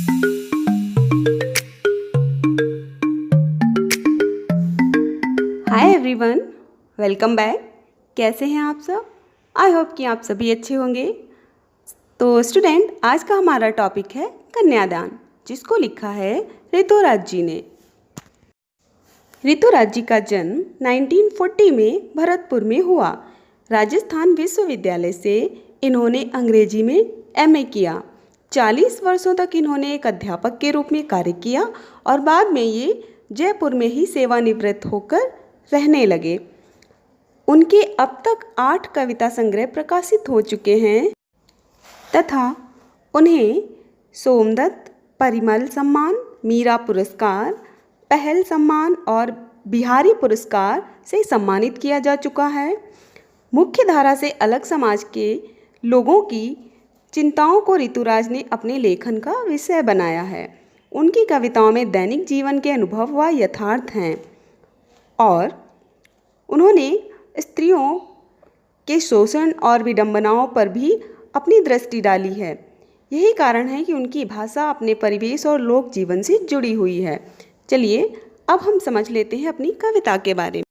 Hi everyone, welcome back. कैसे हैं आप सब? आई होप कि आप सभी अच्छे होंगे। तो स्टूडेंट, आज का हमारा टॉपिक है कन्यादान, जिसको लिखा है ऋतुराज जी ने। ऋतुराज जी का जन्म 1940 में भरतपुर में हुआ। राजस्थान विश्वविद्यालय से इन्होंने अंग्रेजी में एमए किया। 40 वर्षों तक इन्होंने एक अध्यापक के रूप में कार्य किया और बाद में ये जयपुर में ही सेवानिवृत्त होकर रहने लगे। उनके अब तक 8 कविता संग्रह प्रकाशित हो चुके हैं तथा उन्हें सोमदत्त, परिमल सम्मान, मीरा पुरस्कार, पहल सम्मान और बिहारी पुरस्कार से सम्मानित किया जा चुका है। मुख्य धारा से अलग समाज के लोगों की चिंताओं को ऋतुराज ने अपने लेखन का विषय बनाया है। उनकी कविताओं में दैनिक जीवन के अनुभव व यथार्थ हैं और उन्होंने स्त्रियों के शोषण और विडंबनाओं पर भी अपनी दृष्टि डाली है। यही कारण है कि उनकी भाषा अपने परिवेश और लोक जीवन से जुड़ी हुई है। चलिए अब हम समझ लेते हैं अपनी कविता के बारे में।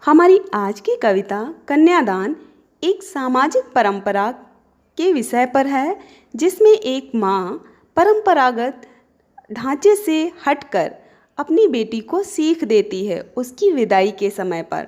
हमारी आज की कविता कन्यादान एक सामाजिक परंपरा के विषय पर है, जिसमें एक माँ परंपरागत ढांचे से हटकर अपनी बेटी को सीख देती है उसकी विदाई के समय पर।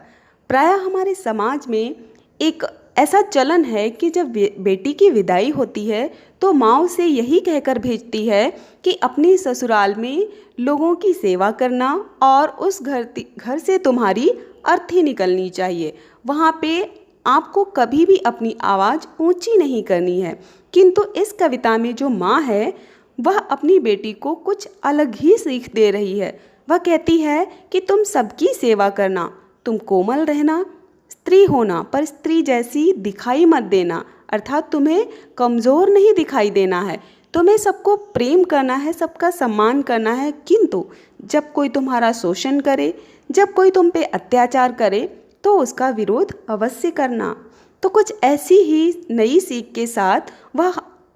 प्रायः हमारे समाज में एक ऐसा चलन है कि जब बेटी की विदाई होती है तो माँ उसे यही कहकर भेजती है कि अपने ससुराल में लोगों की सेवा करना और उस घर से तुम्हारी अर्थी निकलनी चाहिए। वहाँ पे आपको कभी भी अपनी आवाज़ ऊंची नहीं करनी है। किंतु इस कविता में जो माँ है वह अपनी बेटी को कुछ अलग ही सीख दे रही है। वह कहती है कि तुम सबकी सेवा करना, तुम कोमल रहना, स्त्री होना पर स्त्री जैसी दिखाई मत देना, अर्थात तुम्हें कमज़ोर नहीं दिखाई देना है। तुम्हें सबको प्रेम करना है, सबका सम्मान करना है, किंतु जब कोई तुम्हारा शोषण करे, जब कोई तुम पे अत्याचार करे तो उसका विरोध अवश्य करना। तो कुछ ऐसी ही नई सीख के साथ वह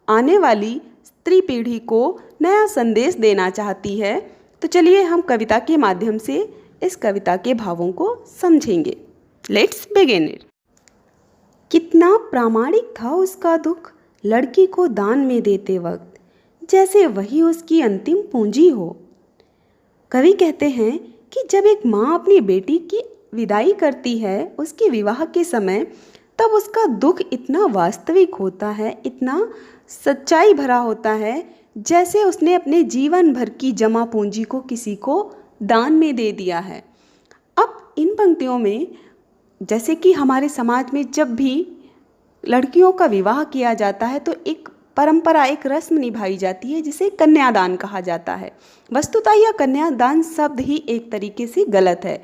आने वाली स्त्री पीढ़ी को नया संदेश देना चाहती है। तो चलिए हम कविता के माध्यम से इस कविता के भावों को समझेंगे। Let's begin it. कितना प्रामाणिक था उसका दुख लड़की को दान में देते वक्त, जैसे वही उसकी अंतिम पूंजी हो। कवि कहते हैं कि जब एक माँ अपनी बेटी की विदाई करती है उसके विवाह के समय, तब उसका दुख इतना वास्तविक होता है, इतना सच्चाई भरा होता है, जैसे उसने अपने जीवन भर की जमा पूंजी को किसी को दान में दे दिया है। अब इन पंक्तियों में जैसे कि हमारे समाज में जब भी लड़कियों का विवाह किया जाता है तो एक परंपरा, एक रस्म निभाई जाती है जिसे कन्यादान कहा जाता है। वस्तुतः यह कन्यादान शब्द ही एक तरीके से गलत है।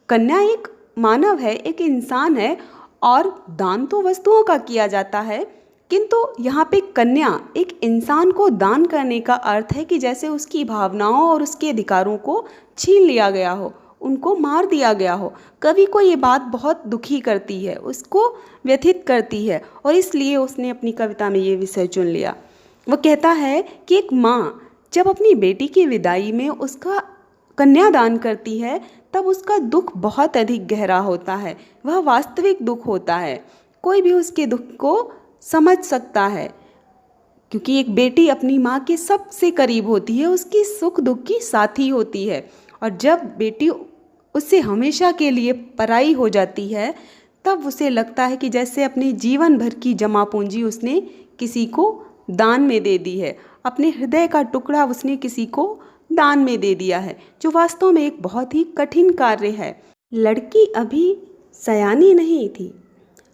कन्या एक मानव है, एक इंसान है और दान तो वस्तुओं का किया जाता है, किंतु यहाँ पे कन्या एक इंसान को दान करने का अर्थ है कि जैसे उसकी भावनाओं और उसके अधिकारों को छीन लिया गया हो, उनको मार दिया गया हो। कवि को ये बात बहुत दुखी करती है, उसको व्यथित करती है और इसलिए उसने अपनी कविता में ये विषय चुन लिया। वो कहता है कि एक माँ जब अपनी बेटी की विदाई में उसका कन्यादान करती है तब उसका दुख बहुत अधिक गहरा होता है, वह वास्तविक दुख होता है। कोई भी उसके दुख को समझ सकता है, क्योंकि एक बेटी अपनी माँ के सबसे करीब होती है, उसकी सुख दुख की साथी होती है। और जब बेटी उससे हमेशा के लिए पराई हो जाती है तब उसे लगता है कि जैसे अपने जीवन भर की जमा पूंजी उसने किसी को दान में दे दी है, अपने हृदय का टुकड़ा उसने किसी को दान में दे दिया है, जो वास्तव में एक बहुत ही कठिन कार्य है। लड़की अभी सयानी नहीं थी,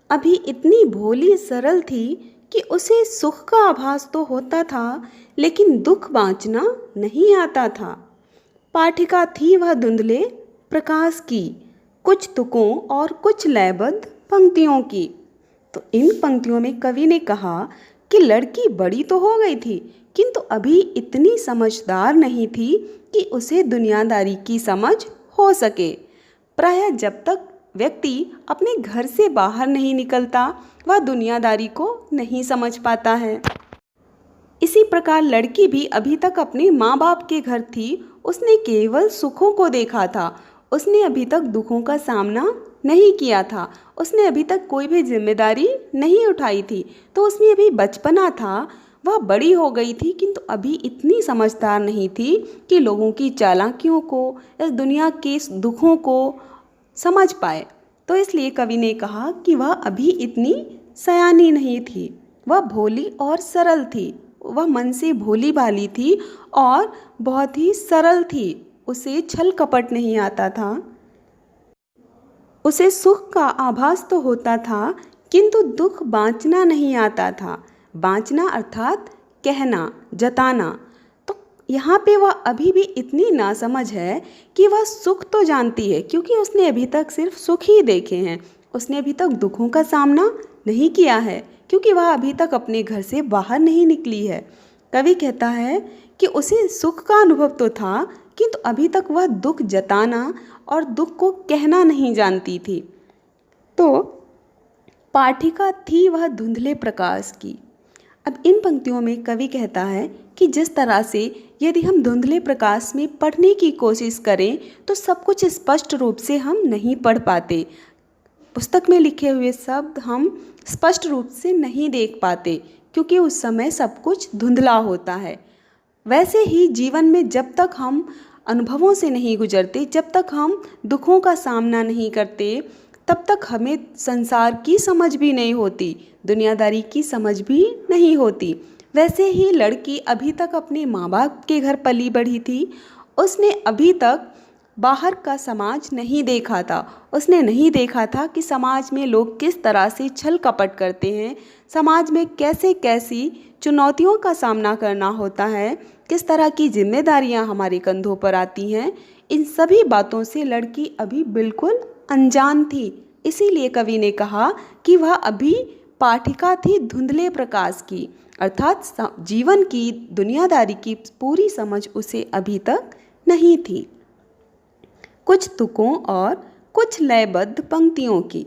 अभी इतनी भोली सरल थी कि उसे सुख का आभास तो होता था लेकिन दुख बाँचना नहीं आता था। पाठिका थी वह धुंधले प्रकाश की, कुछ तुकों और कुछ लयबद्ध पंक्तियों की। तो इन पंक्तियों में कवि ने कहा कि लड़की बड़ी तो हो गई थी किंतु अभी इतनी समझदार नहीं थी कि उसे दुनियादारी की समझ हो सके। प्रायः जब तक व्यक्ति अपने घर से बाहर नहीं निकलता वह दुनियादारी को नहीं समझ पाता है। इसी प्रकार लड़की भी अभी तक अपने माँ बाप के घर थी। उसने केवल सुखों को देखा था, उसने अभी तक दुखों का सामना नहीं किया था, उसने अभी तक कोई भी जिम्मेदारी नहीं उठाई थी। तो उसमें अभी बचपना था, वह बड़ी हो गई थी किंतु अभी इतनी समझदार नहीं थी कि लोगों की चालाकियों को, इस दुनिया के दुखों को समझ पाए। तो इसलिए कवि ने कहा कि वह अभी इतनी सयानी नहीं थी, वह भोली और सरल थी। वह मन से भोली भाली थी और बहुत ही सरल थी। उसे छल कपट नहीं आता था। उसे सुख का आभास तो होता था किंतु दुख बांचना नहीं आता था। बांचना अर्थात कहना, जताना। तो यहाँ पे वह अभी भी इतनी नासमझ है कि वह सुख तो जानती है क्योंकि उसने अभी तक सिर्फ सुख ही देखे हैं। उसने अभी तक दुखों का सामना नहीं किया है क्योंकि वह अभी तक अपने घर से बाहर नहीं निकली है। कवि कहता है कि उसे सुख का अनुभव तो था किंतु अभी तक वह दुख जताना और दुख को कहना नहीं जानती थी। तो पाठिका थी वह धुंधले प्रकाश की। अब इन पंक्तियों में कवि कहता है कि जिस तरह से यदि हम धुंधले प्रकाश में पढ़ने की कोशिश करें तो सब कुछ स्पष्ट रूप से हम नहीं पढ़ पाते। पुस्तक में लिखे हुए शब्द हम स्पष्ट रूप से नहीं देख पाते क्योंकि उस समय सब कुछ धुंधला होता है। वैसे ही जीवन में जब तक हम अनुभवों से नहीं गुजरते, जब तक हम दुखों का सामना नहीं करते, तब तक हमें संसार की समझ भी नहीं होती, दुनियादारी की समझ भी नहीं होती। वैसे ही लड़की अभी तक अपने माँ बाप के घर पली बढ़ी थी। उसने अभी तक बाहर का समाज नहीं देखा था। उसने नहीं देखा था कि समाज में लोग किस तरह से छल कपट करते हैं, समाज में कैसे कैसी चुनौतियों का सामना करना होता है, किस तरह की जिम्मेदारियां हमारे कंधों पर आती हैं। इन सभी बातों से लड़की अभी बिल्कुल अनजान थी। इसीलिए कवि ने कहा कि वह अभी पाठिका थी धुंधले प्रकाश की, अर्थात जीवन की दुनियादारी की पूरी समझ उसे अभी तक नहीं थी। कुछ तुकों और कुछ लयबद्ध पंक्तियों की,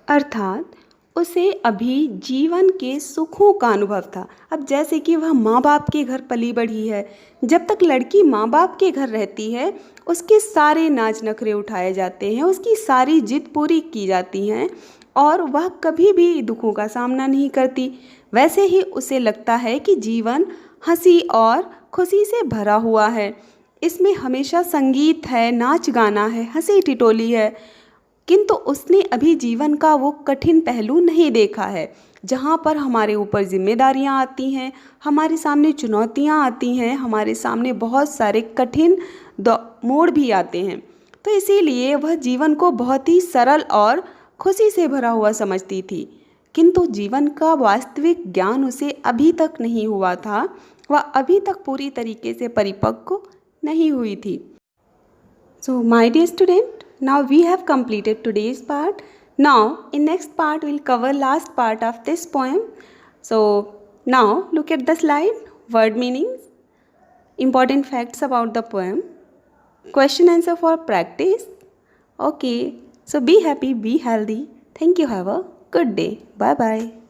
अर्थात उसे अभी जीवन के सुखों का अनुभव था। अब जैसे कि वह माँ बाप के घर पली बढ़ी है, जब तक लड़की माँ बाप के घर रहती है उसके सारे नाच नखरे उठाए जाते हैं, उसकी सारी जिद पूरी की जाती हैं और वह कभी भी दुखों का सामना नहीं करती। वैसे ही उसे लगता है कि जीवन हंसी और खुशी से भरा हुआ है, इसमें हमेशा संगीत है, नाच गाना है, हंसी ठिठोली है। किंतु उसने अभी जीवन का वो कठिन पहलू नहीं देखा है जहाँ पर हमारे ऊपर जिम्मेदारियाँ आती हैं, हमारे सामने चुनौतियाँ आती हैं, हमारे सामने बहुत सारे कठिन मोड़ भी आते हैं। तो इसीलिए वह जीवन को बहुत ही सरल और खुशी से भरा हुआ समझती थी। किंतु जीवन का वास्तविक ज्ञान उसे अभी तक नहीं हुआ था, वह अभी तक पूरी तरीके से परिपक्व नहीं हुई थी। So my dear student, now we have completed today's part. Now in next part we'll cover last part of this poem. So now look at the slide, word meanings, important facts about the poem, question answer for practice. Okay, so be happy, be healthy. Thank you, have a good day. Bye bye.